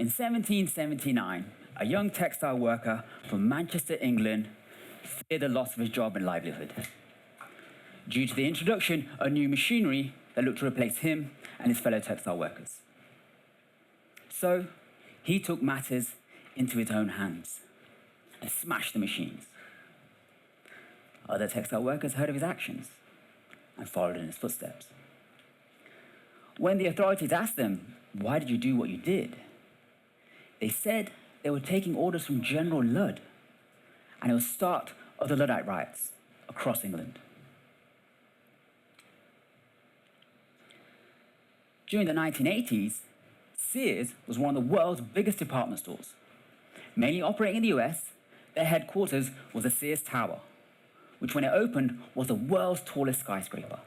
In 1779, a young textile worker from Manchester, England, feared the loss of his job and livelihood due to the introduction of new machinery that looked to replace him and his fellow textile workers. So he took matters into his own hands and smashed the machines. Other textile workers heard of his actions and followed in his footsteps. When the authorities asked them, "Why did you do what you did?" they said they were taking orders from General Ludd, and it was the start of the Luddite riots across England. During the 1980s, Sears was one of the world's biggest department stores. Mainly operating in the US, their headquarters was the Sears Tower, which when it opened was the world's tallest skyscraper.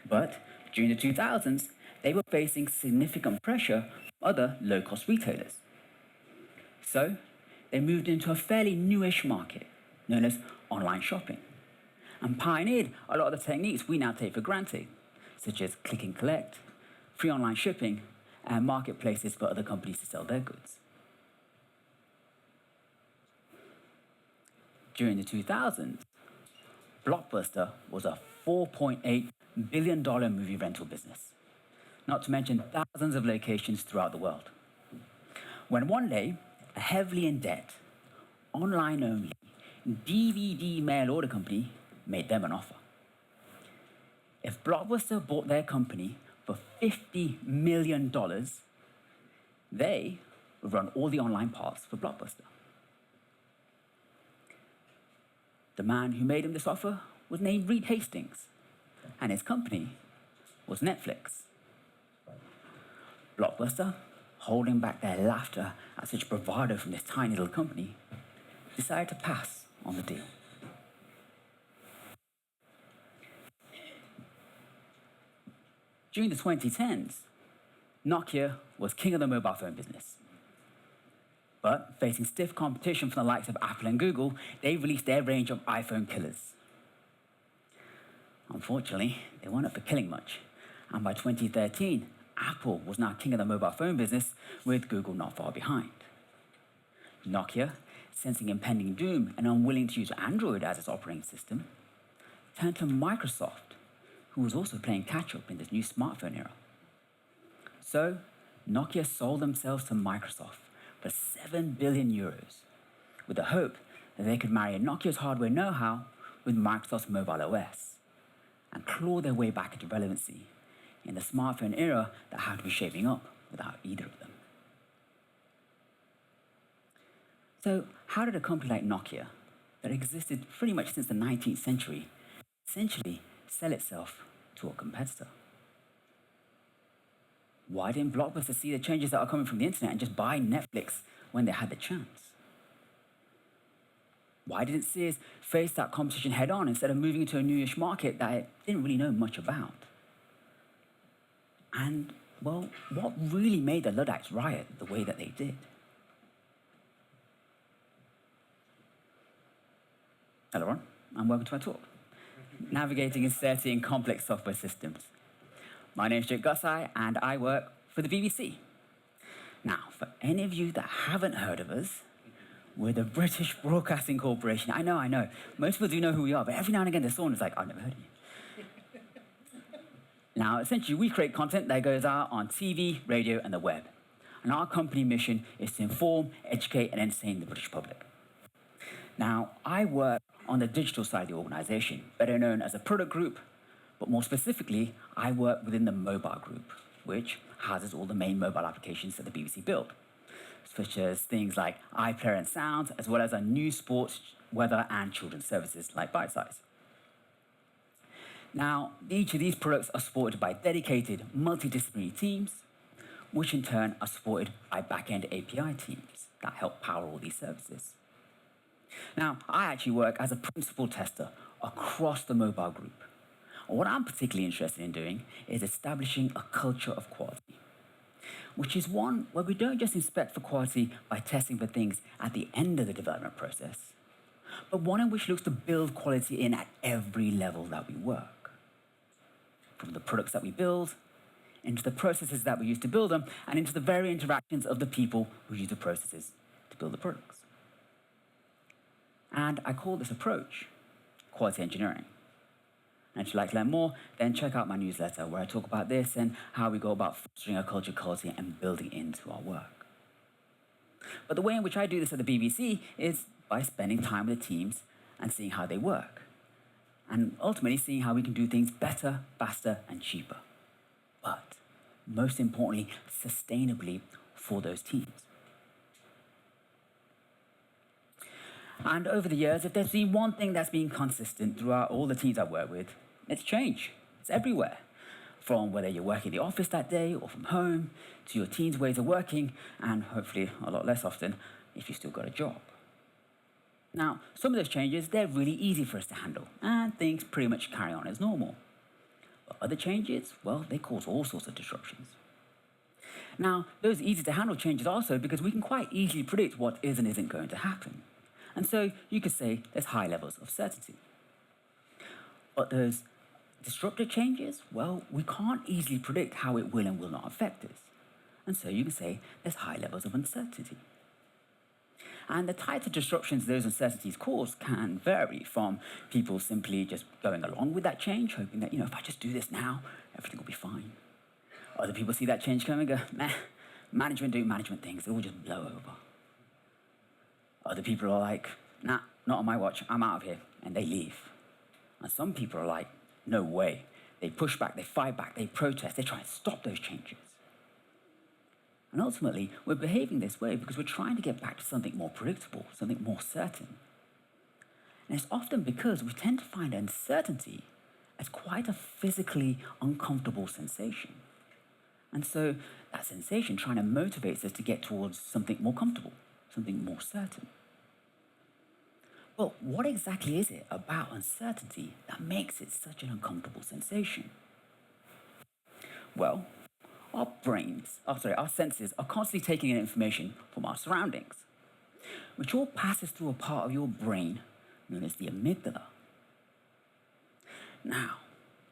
But during the 2000s, they were facing significant pressure from other low-cost retailers. So they moved into a fairly newish market known as online shopping and pioneered a lot of the techniques we now take for granted, such as click and collect, free online shipping, and marketplaces for other companies to sell their goods. During the 2000s, Blockbuster was a $4.8 billion movie rental business, not to mention thousands of locations throughout the world. When one day, a heavily in debt, online-only DVD mail order company made them an offer. If Blockbuster bought their company for $50 million, they would run all the online parts for Blockbuster. The man who made him this offer was named Reed Hastings, and his company was Netflix. Blockbuster, holding back their laughter at such bravado from this tiny little company, decided to pass on the deal. During the 2010s, Nokia was king of the mobile phone business. But facing stiff competition from the likes of Apple and Google, they released their range of iPhone killers. Unfortunately, they weren't up for killing much, and by 2013, Apple was now king of the mobile phone business, with Google not far behind. Nokia, sensing impending doom and unwilling to use Android as its operating system, turned to Microsoft, who was also playing catch-up in this new smartphone era. So, Nokia sold themselves to Microsoft for €7 billion, with the hope that they could marry Nokia's hardware know-how with Microsoft's mobile OS and claw their way back into relevancy in the smartphone era that had to be shaping up without either of them. So how did a company like Nokia, that existed pretty much since the 19th century, essentially sell itself to a competitor? Why didn't Blockbuster see the changes that are coming from the internet and just buy Netflix when they had the chance? Why didn't Sears face that competition head on instead of moving into a newish market that it didn't really know much about? And, well, what really made the Luddites riot the way that they did? Hello, everyone, and welcome to my talk, Navigating Uncertainty in Complex Software Systems. My name is Gosai, and I work for the BBC. Now, for any of you that haven't heard of us, we're the British Broadcasting Corporation. I know. Most people do know who we are, but every now and again there's someone who's like, I've never heard of you. Now, essentially, we create content that goes out on TV, radio, and the web. And our company mission is to inform, educate, and entertain the British public. Now, I work on the digital side of the organization, better known as a product group, but more specifically, I work within the mobile group, which houses all the main mobile applications that the BBC build, such as things like iPlayer and Sound, as well as our news, sports, weather, and children's services like Bitesize. Now, each of these products are supported by dedicated multidisciplinary teams, which in turn are supported by back-end API teams that help power all these services. Now, I actually work as a principal tester across the mobile group. And what I'm particularly interested in doing is establishing a culture of quality, which is one where we don't just inspect for quality by testing for things at the end of the development process, but one in which looks to build quality in at every level that we work. From the products that we build, into the processes that we use to build them, and into the very interactions of the people who use the processes to build the products. And I call this approach quality engineering. And if you'd like to learn more, then check out my newsletter where I talk about this and how we go about fostering a culture of quality and building it into our work. But the way in which I do this at the BBC is by spending time with the teams and seeing how they work. And ultimately seeing how we can do things better, faster, and cheaper. But most importantly, sustainably for those teams. And over the years, if there's been one thing that's been consistent throughout all the teams I work with, it's change. It's everywhere. From whether you're working in the office that day or from home, to your team's ways of working, and hopefully a lot less often if you've still got a job. Now, some of those changes, they're really easy for us to handle, and things pretty much carry on as normal. But other changes, well, they cause all sorts of disruptions. Now, those easy to handle changes also because we can quite easily predict what is and isn't going to happen. And so you could say there's high levels of certainty. But those disruptive changes, well, we can't easily predict how it will and will not affect us. And so you can say there's high levels of uncertainty. And the types of disruptions those uncertainties cause can vary from people simply just going along with that change, hoping that, if I just do this now, everything will be fine. Other people see that change coming and go, meh, management doing management things, it will just blow over. Other people are like, nah, not on my watch, I'm out of here, and they leave. And some people are like, no way. They push back, they fight back, they protest, they try and stop those changes. And ultimately, we're behaving this way because we're trying to get back to something more predictable, something more certain. And it's often because we tend to find uncertainty as quite a physically uncomfortable sensation. And so that sensation trying to motivate us to get towards something more comfortable, something more certain. But what exactly is it about uncertainty that makes it such an uncomfortable sensation? Well, our senses are constantly taking in information from our surroundings, which all passes through a part of your brain known as the amygdala. Now,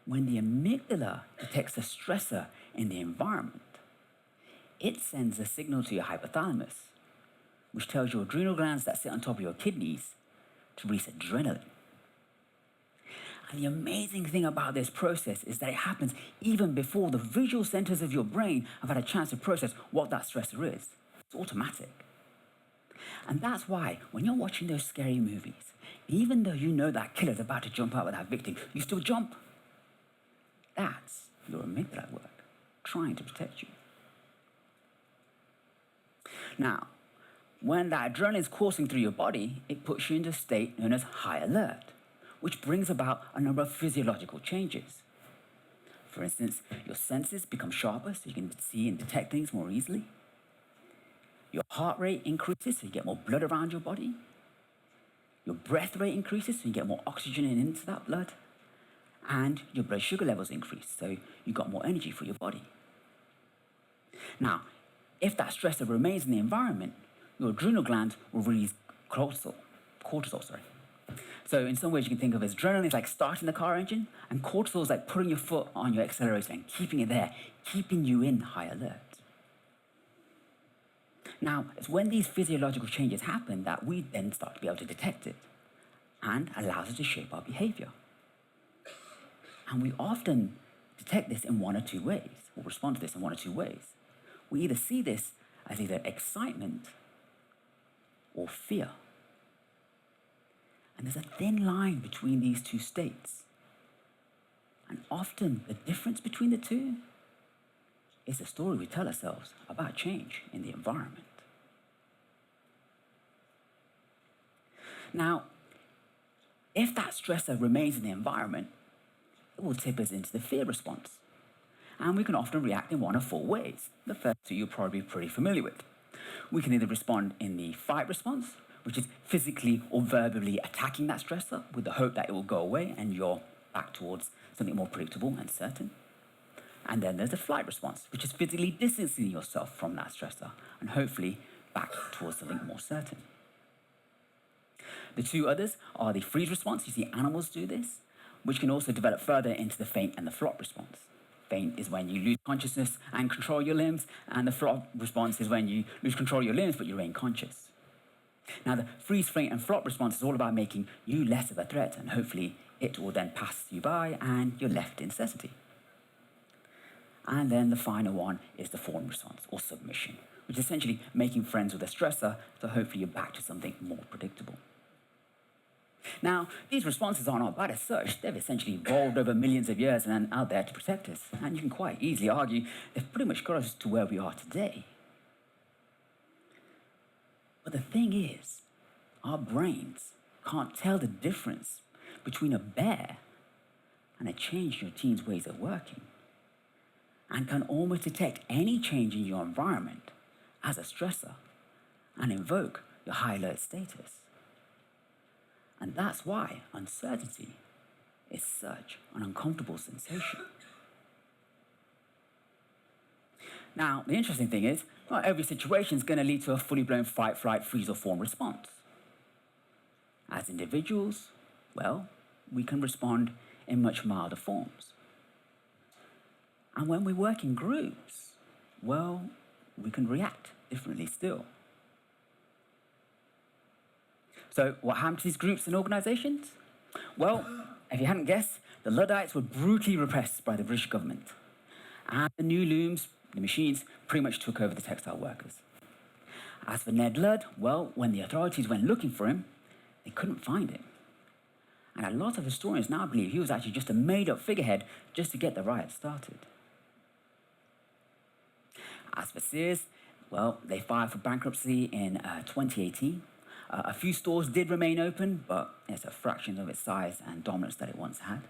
when the amygdala detects a stressor in the environment, it sends a signal to your hypothalamus, which tells your adrenal glands that sit on top of your kidneys to release adrenaline. And the amazing thing about this process is that it happens even before the visual centers of your brain have had a chance to process what that stressor is. It's automatic. And that's why when you're watching those scary movies, even though you know that killer's about to jump out with that victim, you still jump. That's your amygdala at work, trying to protect you. Now, when that adrenaline is coursing through your body, it puts you into a state known as high alert, which brings about a number of physiological changes. For instance, your senses become sharper so you can see and detect things more easily. Your heart rate increases so you get more blood around your body. Your breath rate increases so you get more oxygen into that blood. And your blood sugar levels increase so you've got more energy for your body. Now, if that stressor remains in the environment, your adrenal glands will release cortisol. So in some ways you can think of as adrenaline is like starting the car engine, and cortisol is like putting your foot on your accelerator and keeping it there, keeping you in high alert. Now, it's when these physiological changes happen that we then start to be able to detect it and allows us to shape our behavior. And we often detect this in one or two ways, or respond to this in one or two ways. We either see this as either excitement or fear. And there's a thin line between these two states. And often the difference between the two is the story we tell ourselves about change in the environment. Now, if that stressor remains in the environment, it will tip us into the fear response. And we can often react in one of four ways. The first two you're probably pretty familiar with. We can either respond in the fight response, which is physically or verbally attacking that stressor with the hope that it will go away and you're back towards something more predictable and certain. And then there's the flight response, which is physically distancing yourself from that stressor and hopefully back towards something more certain. The two others are the freeze response. You see animals do this, which can also develop further into the faint and the flop response. faint is when you lose consciousness and control your limbs, and the flop response is when you lose control of your limbs but you remain conscious. Now, the freeze, faint, and flop response is all about making you less of a threat, and hopefully it will then pass you by and you're left in necessity. And then the final one is the fawn response, or submission, which is essentially making friends with a stressor, so hopefully you're back to something more predictable. Now, these responses are not bad as such. They've essentially evolved over millions of years and are out there to protect us. And you can quite easily argue they've pretty much got us to where we are today. But the thing is, our brains can't tell the difference between a bear and a change in your team's ways of working, and can almost detect any change in your environment as a stressor and invoke your high alert status. And that's why uncertainty is such an uncomfortable sensation. Now, the interesting thing is, not every situation is going to lead to a fully blown fight, flight, freeze, or fawn response. As individuals, well, we can respond in much milder forms. And when we work in groups, well, we can react differently still. So what happened to these groups and organisations? Well, if you hadn't guessed, the Luddites were brutally repressed by the British government. And the new looms, the machines, pretty much took over the textile workers. As for Ned Ludd, well, when the authorities went looking for him, they couldn't find him. And a lot of historians now believe he was actually just a made-up figurehead just to get the riot started. As for Sears, well, they filed for bankruptcy in 2018. A few stores did remain open, but it's a fraction of its size and dominance that it once had.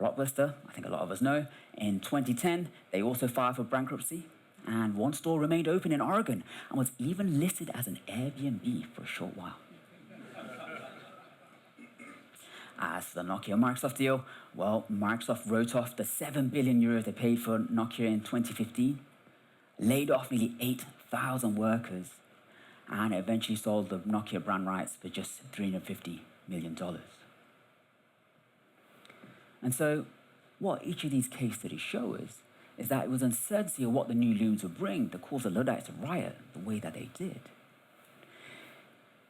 Blockbuster, I think a lot of us know, in 2010, they also filed for bankruptcy, and one store remained open in Oregon and was even listed as an Airbnb for a short while. As for the Nokia-Microsoft deal, well, Microsoft wrote off the 7 billion euros they paid for Nokia in 2015, laid off nearly 8,000 workers, and eventually sold the Nokia brand rights for just $350 million. And so, what each of these case studies show us is that it was uncertainty of what the new looms would bring that caused the Luddites to riot the way that they did.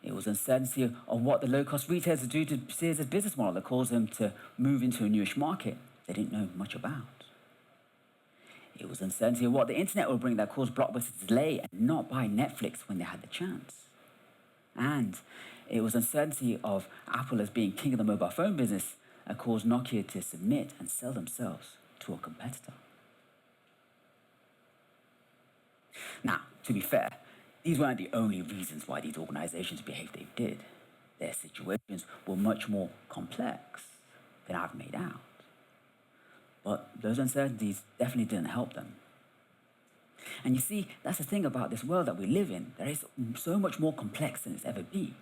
It was uncertainty of what the low-cost retailers would do to Sears' business model that caused them to move into a newish market they didn't know much about. It was uncertainty of what the internet would bring that caused Blockbuster to delay and not buy Netflix when they had the chance. And it was uncertainty of Apple as being king of the mobile phone business that caused Nokia to submit and sell themselves to a competitor. Now, to be fair, these weren't the only reasons why these organizations behaved they did. Their situations were much more complex than I've made out. But those uncertainties definitely didn't help them. And you see, that's the thing about this world that we live in. That is so much more complex than it's ever been.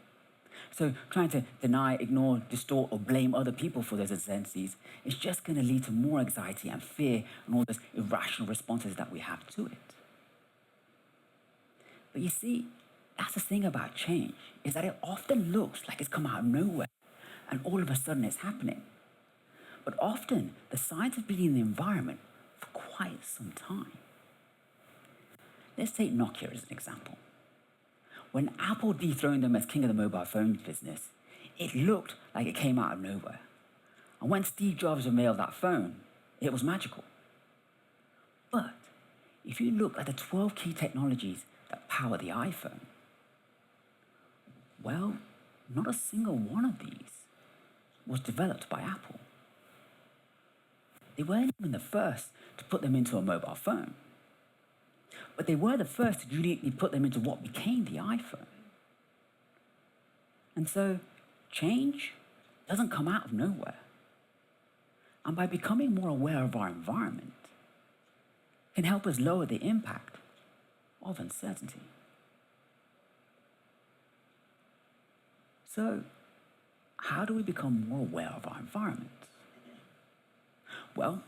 So trying to deny, ignore, distort, or blame other people for those uncertainties is just going to lead to more anxiety and fear and all those irrational responses that we have to it. But you see, that's the thing about change, is that it often looks like it's come out of nowhere, and all of a sudden it's happening. But often, the signs have been in the environment for quite some time. Let's take Nokia as an example. When Apple dethroned them as king of the mobile phone business, it looked like it came out of nowhere. And when Steve Jobs unveiled that phone, it was magical. But if you look at the 12 key technologies that power the iPhone, well, not a single one of these was developed by Apple. They weren't even the first to put them into a mobile phone, but they were the first to uniquely put them into what became the iPhone. And so, change doesn't come out of nowhere. And by becoming more aware of our environment, can help us lower the impact of uncertainty. So, how do we become more aware of our environment? Well,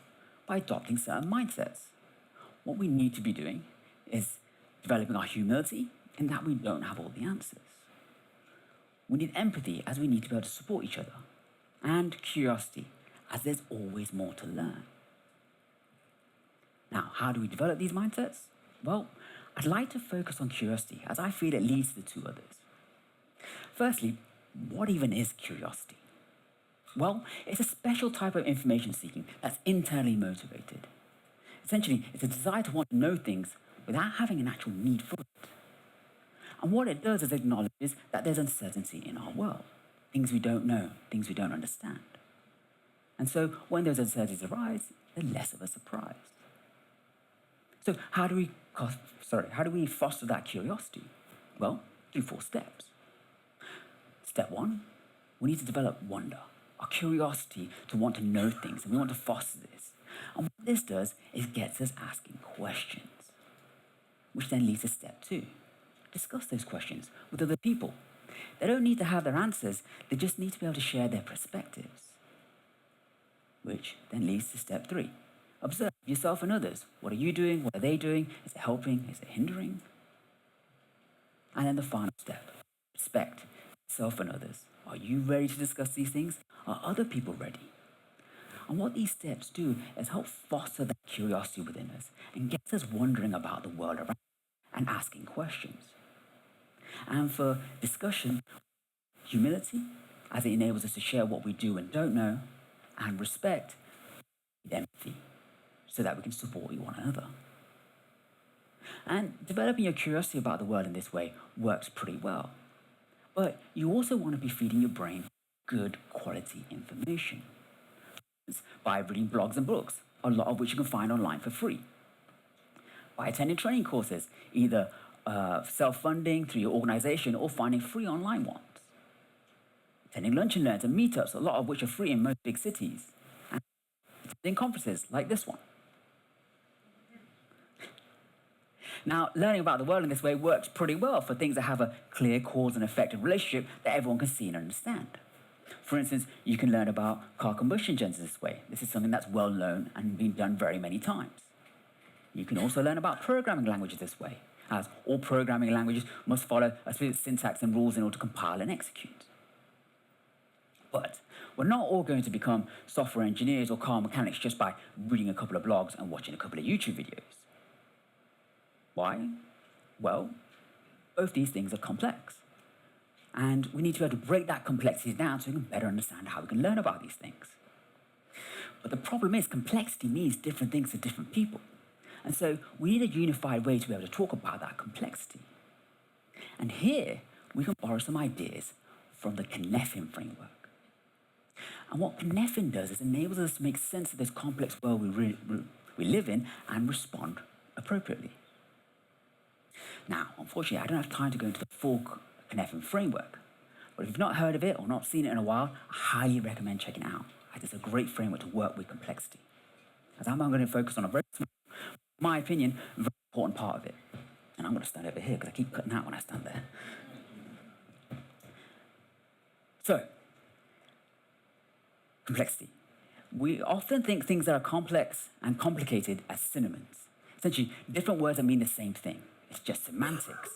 by adopting certain mindsets. What we need to be doing is developing our humility in that we don't have all the answers. We need empathy, as we need to be able to support each other, and curiosity, as there's always more to learn. Now, how do we develop these mindsets? Well, I'd like to focus on curiosity, as I feel it leads to the two others. Firstly, what even is curiosity? Well, it's a special type of information seeking that's internally motivated. Essentially, it's a desire to want to know things without having an actual need for it. And what it does is acknowledges that there's uncertainty in our world, things we don't know, things we don't understand. And so when those uncertainties arise, they're less of a surprise. So how do we foster that curiosity? Well, through 4 steps. Step 1, we need to develop wonder, our curiosity to want to know things, and we want to foster this. And what this does is gets us asking questions, which then leads to step 2. Discuss those questions with other people. They don't need to have their answers, they just need to be able to share their perspectives. Which then leads to step 3. Observe yourself and others. What are you doing? What are they doing? Is it helping? Is it hindering? And then the final step, respect yourself and others. Are you ready to discuss these things? Are other people ready? And what these steps do is help foster that curiosity within us and gets us wondering about the world around us and asking questions. And for discussion, humility, as it enables us to share what we do and don't know, and respect, empathy, so that we can support one another. And developing your curiosity about the world in this way works pretty well. But you also want to be feeding your brain good quality information by reading blogs and books, a lot of which you can find online for free. By attending training courses, either self-funding through your organization or finding free online ones. Attending lunch and learns and meetups, a lot of which are free in most big cities. And attending conferences like this one. Now, learning about the world in this way works pretty well for things that have a clear cause and effect relationship that everyone can see and understand. For instance, you can learn about car combustion engines this way. This is something that's well known and been done very many times. You can also learn about programming languages this way, as all programming languages must follow a specific syntax and rules in order to compile and execute. But we're not all going to become software engineers or car mechanics just by reading a couple of blogs and watching a couple of YouTube videos. Why? Well, both these things are complex. And we need to be able to break that complexity down so we can better understand how we can learn about these things. But the problem is complexity means different things to different people. And so we need a unified way to be able to talk about that complexity. And here we can borrow some ideas from the Cynefin framework. And what Cynefin does is enables us to make sense of this complex world we live in and respond appropriately. Now, unfortunately, I don't have time to go into the full Cynefin framework, but if you've not heard of it or not seen it in a while, I highly recommend checking it out, as it's a great framework to work with complexity. As I'm going to focus on a very small, in my opinion, very important part of it. And I'm going to stand over here because I keep cutting out when I stand there. So, complexity. We often think things that are complex and complicated as synonyms. Essentially, different words that mean the same thing. It's just semantics.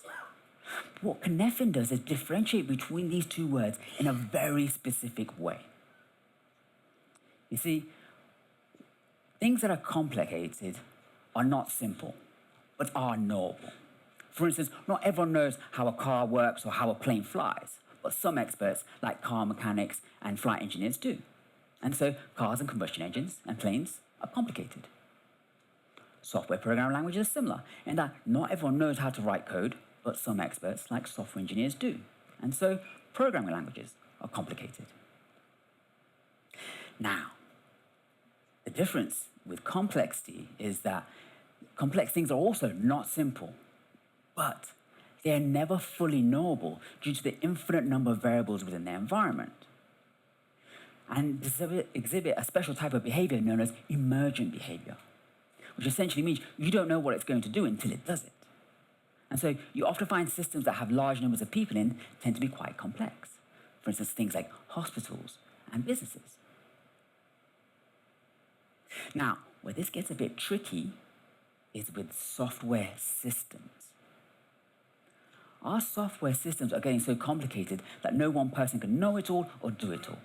What Cynefin does is differentiate between these two words in a very specific way. You see, things that are complicated are not simple, but are knowable. For instance, not everyone knows how a car works or how a plane flies, but some experts, like car mechanics and flight engineers, do. And so cars and combustion engines and planes are complicated. Software programming languages are similar, in that not everyone knows how to write code, but some experts, like software engineers, do. And so programming languages are complicated. Now, the difference with complexity is that complex things are also not simple, but they are never fully knowable due to the infinite number of variables within their environment. And exhibit a special type of behavior known as emergent behavior, which essentially means you don't know what it's going to do until it does it. And so you often find systems that have large numbers of people in tend to be quite complex. For instance, things like hospitals and businesses. Now, where this gets a bit tricky is with software systems. Our software systems are getting so complicated that no one person can know it all or do it all.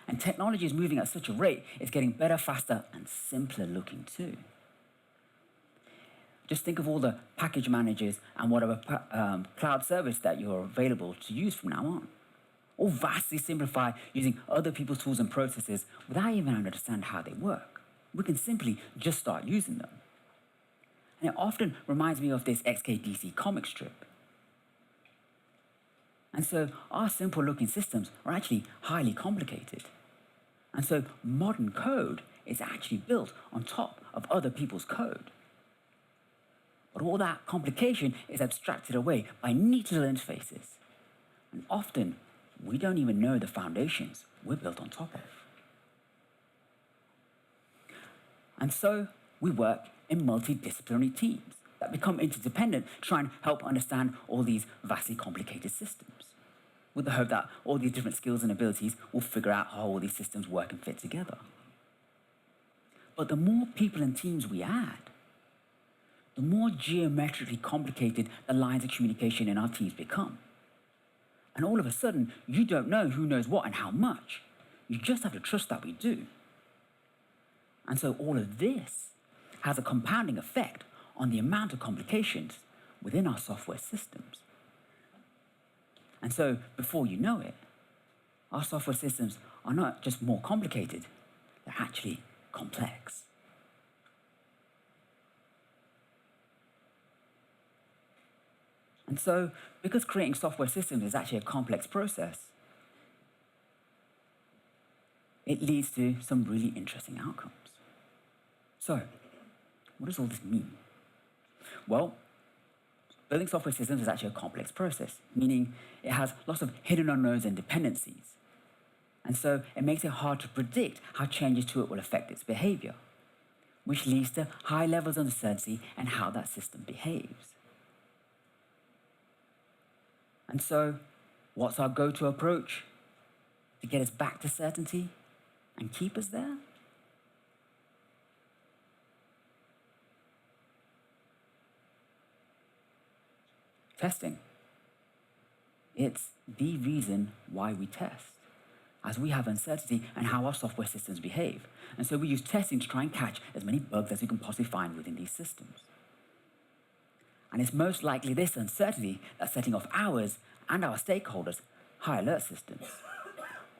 And technology is moving at such a rate, it's getting better, faster, and simpler looking too. Just think of all the package managers and whatever cloud service that you're available to use from now on. All vastly simplified using other people's tools and processes without even understanding how they work. We can simply just start using them. And it often reminds me of this XKDC comic strip. And so our simple looking systems are actually highly complicated. And so modern code is actually built on top of other people's code. But all that complication is abstracted away by neat little interfaces. And often, we don't even know the foundations we're built on top of. And so, we work in multidisciplinary teams that become interdependent to try and help understand all these vastly complicated systems, with the hope that all these different skills and abilities will figure out how all these systems work and fit together. But the more people and teams we add, the more geometrically complicated the lines of communication in our teams become. And all of a sudden, you don't know who knows what and how much. You just have to trust that we do. And so all of this has a compounding effect on the amount of complications within our software systems. And so before you know it, our software systems are not just more complicated, they're actually complex. And so, because creating software systems is actually a complex process, it leads to some really interesting outcomes. So, what does all this mean? Well, building software systems is actually a complex process, meaning it has lots of hidden unknowns and dependencies. And so, it makes it hard to predict how changes to it will affect its behavior, which leads to high levels of uncertainty and how that system behaves. And so, what's our go-to approach to get us back to certainty and keep us there? Testing. It's the reason why we test, as we have uncertainty and how our software systems behave. And so we use testing to try and catch as many bugs as we can possibly find within these systems. And it's most likely this uncertainty that's setting off ours and our stakeholders' high alert systems,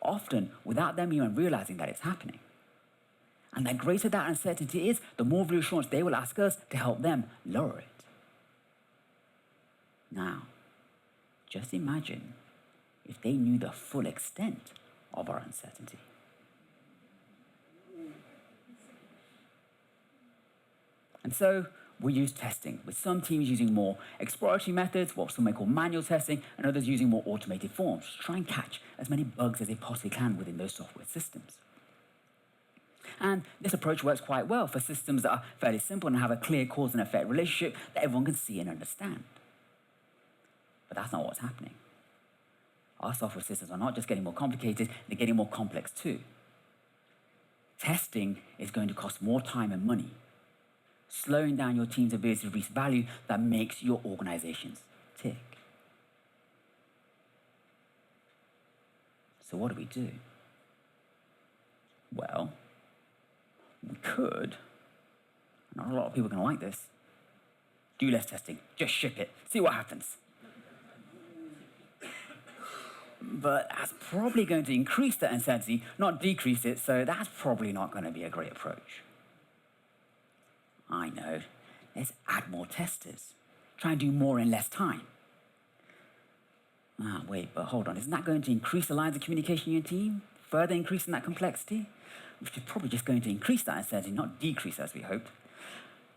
often without them even realizing that it's happening. And the greater that uncertainty is, the more reassurance they will ask us to help them lower it. Now, just imagine if they knew the full extent of our uncertainty. And so, we use testing, with some teams using more exploratory methods, what some may call manual testing, and others using more automated forms to try and catch as many bugs as they possibly can within those software systems. And this approach works quite well for systems that are fairly simple and have a clear cause and effect relationship that everyone can see and understand. But that's not what's happening. Our software systems are not just getting more complicated, they're getting more complex too. Testing is going to cost more time and money, slowing down your team's ability to reach value that makes your organizations tick. So what do? Well, we could, not a lot of people are going to like this, do less testing, just ship it, see what happens. But that's probably going to increase that uncertainty, not decrease it, so that's probably not going to be a great approach. I know, let's add more testers. Try and do more in less time. Wait, but hold on, isn't that going to increase the lines of communication in your team? Further increasing that complexity? Which is probably just going to increase that uncertainty, not decrease as we hoped.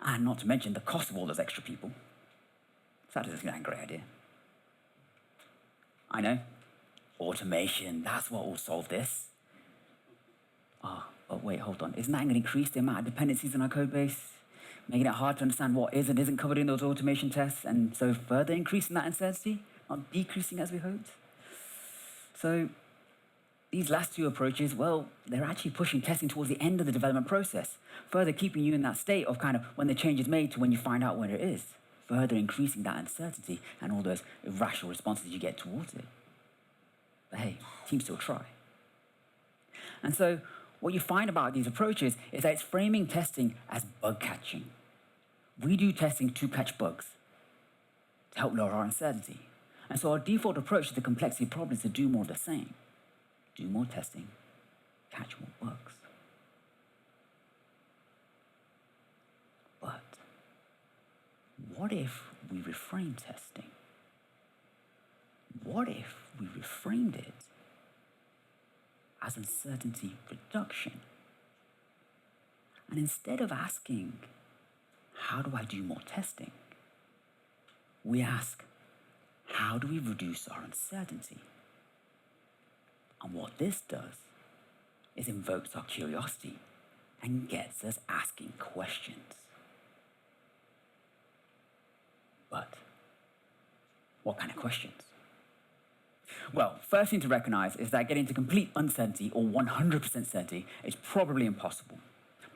And not to mention the cost of all those extra people. So that isn't a great idea. I know, automation, that's what will solve this. But wait, hold on, isn't that going to increase the amount of dependencies in our code base? Making it hard to understand what is and isn't covered in those automation tests, and so further increasing that uncertainty, not decreasing as we hoped. So these last two approaches, well, they're actually pushing testing towards the end of the development process, further keeping you in that state of kind of when the change is made to when you find out where it is, further increasing that uncertainty and all those irrational responses you get towards it. But hey, teams still try. And so what you find about these approaches is that it's framing testing as bug catching, We do testing to catch bugs, to help lower our uncertainty. And so our default approach to the complexity problem is to do more of the same. Do more testing, catch more bugs. But what if we reframe testing? What if we reframed it as uncertainty reduction? And instead of asking, how do I do more testing? We ask, how do we reduce our uncertainty? And what this does is invokes our curiosity and gets us asking questions. But what kind of questions? Well, first thing to recognize is that getting to complete uncertainty or 100% certainty is probably impossible.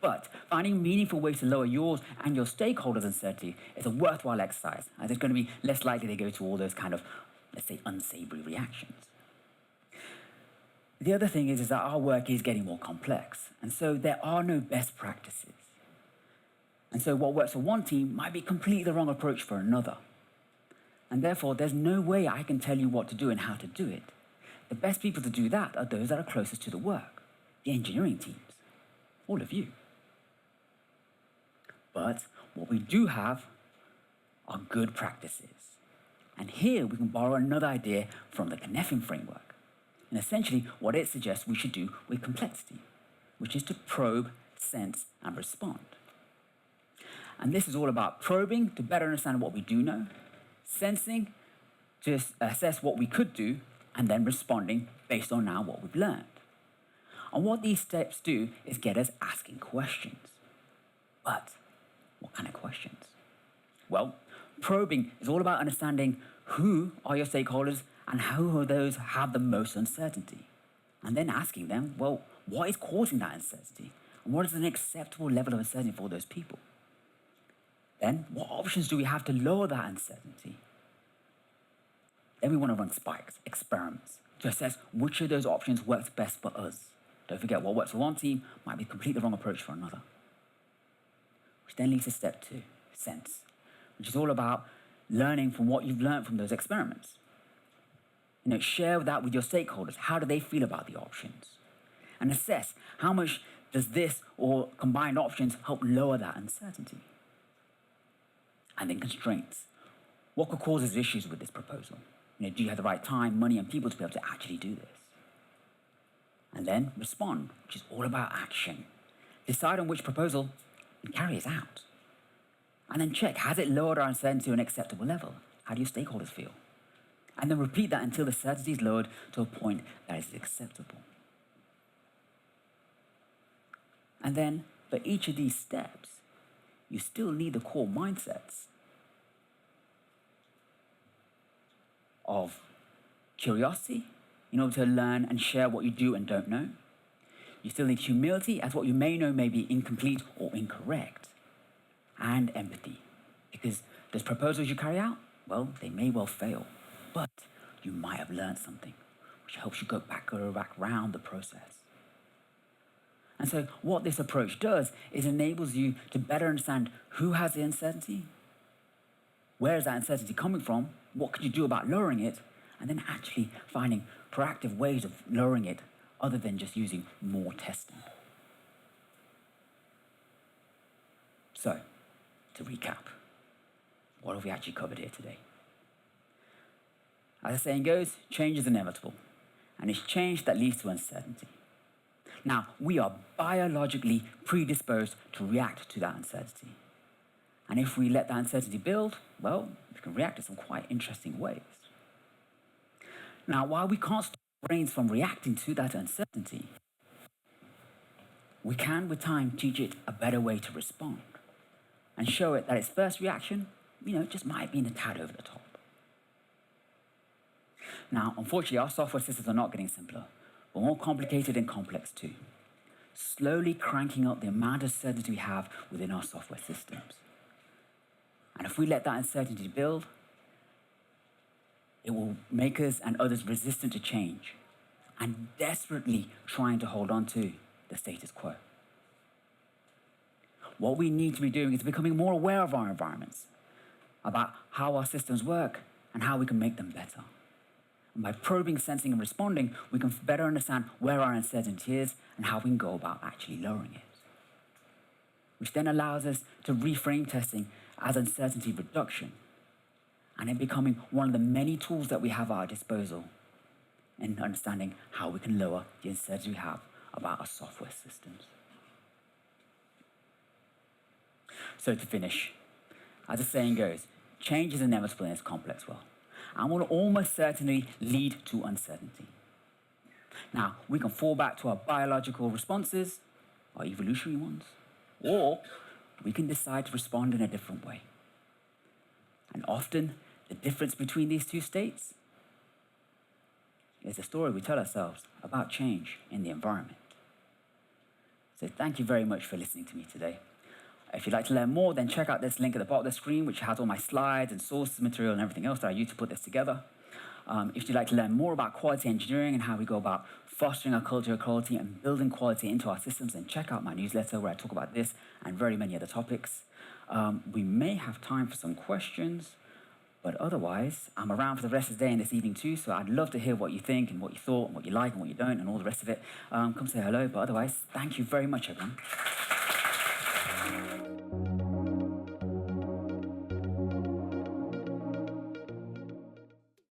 But finding meaningful ways to lower yours and your stakeholders' uncertainty is a worthwhile exercise, as it's going to be less likely to go to all those kind of, let's say, unsavory reactions. The other thing is that our work is getting more complex, and so there are no best practices. And so what works for one team might be completely the wrong approach for another. And therefore, there's no way I can tell you what to do and how to do it. The best people to do that are those that are closest to the work, the engineering teams, all of you. But what we do have are good practices. And here we can borrow another idea from the Cynefin framework. And essentially what it suggests we should do with complexity, which is to probe, sense, and respond. And this is all about probing to better understand what we do know, sensing to assess what we could do, and then responding based on now what we've learned. And what these steps do is get us asking questions. But what kind of questions? Well, probing is all about understanding who are your stakeholders and how are those have the most uncertainty. And then asking them, well, what is causing that uncertainty? And what is an acceptable level of uncertainty for those people? Then, what options do we have to lower that uncertainty? Then we want to run spikes, experiments, to assess which of those options works best for us. Don't forget, what works for one team might be completely the wrong approach for another. Which then leads to step 2, sense, which is all about learning from what you've learned from those experiments. Share that with your stakeholders. How do they feel about the options? And assess how much does this or combined options help lower that uncertainty? And then constraints. What could cause us issues with this proposal? Do you have the right time, money, and people to be able to actually do this? And then respond, which is all about action. Decide on which proposal and carry it out. And then check, has it lowered our uncertainty to an acceptable level? How do your stakeholders feel? And then repeat that until the certainty is lowered to a point that is acceptable. And then, for each of these steps, you still need the core mindsets of curiosity, in order to learn and share what you do and don't know. You still need humility, as what you may know may be incomplete or incorrect. And empathy, because those proposals you carry out, well, they may well fail, but you might have learned something, which helps you go back around the process. And so what this approach does is enables you to better understand who has the uncertainty, where is that uncertainty coming from, what can you do about lowering it, and then actually finding proactive ways of lowering it other than just using more testing. So, to recap, what have we actually covered here today? As the saying goes, change is inevitable, and it's change that leads to uncertainty. Now, we are biologically predisposed to react to that uncertainty. And if we let that uncertainty build, well, we can react in some quite interesting ways. Now, while we can't stop our brains from reacting to that uncertainty, we can, with time, teach it a better way to respond and show it that its first reaction, just might be a tad over the top. Now, unfortunately, our software systems are not getting simpler, but more complicated and complex too, slowly cranking up the amount of certainty we have within our software systems. And if we let that uncertainty build, it will make us and others resistant to change and desperately trying to hold on to the status quo. what we need to be doing is becoming more aware of our environments, about how our systems work and how we can make them better. And by probing, sensing, and responding, we can better understand where our uncertainty is and how we can go about actually lowering it. Which then allows us to reframe testing as uncertainty reduction, and it becoming one of the many tools that we have at our disposal in understanding how we can lower the uncertainty we have about our software systems. So to finish, as the saying goes, change is inevitable in this complex world and will almost certainly lead to uncertainty. Now, we can fall back to our biological responses, our evolutionary ones, or we can decide to respond in a different way. And often, the difference between these two states is the story we tell ourselves about change in the environment. So thank you very much for listening to me today. If you'd like to learn more, then check out this link at the bottom of the screen, which has all my slides and sources material and everything else that I use to put this together. If you'd like to learn more about quality engineering and how we go about fostering our culture of quality and building quality into our systems, then check out my newsletter where I talk about this and very many other topics. We may have time for some questions, but otherwise, I'm around for the rest of the day and this evening too, so I'd love to hear what you think and what you thought and what you like and what you don't and all the rest of it. Come say hello, but otherwise, thank you very much, everyone.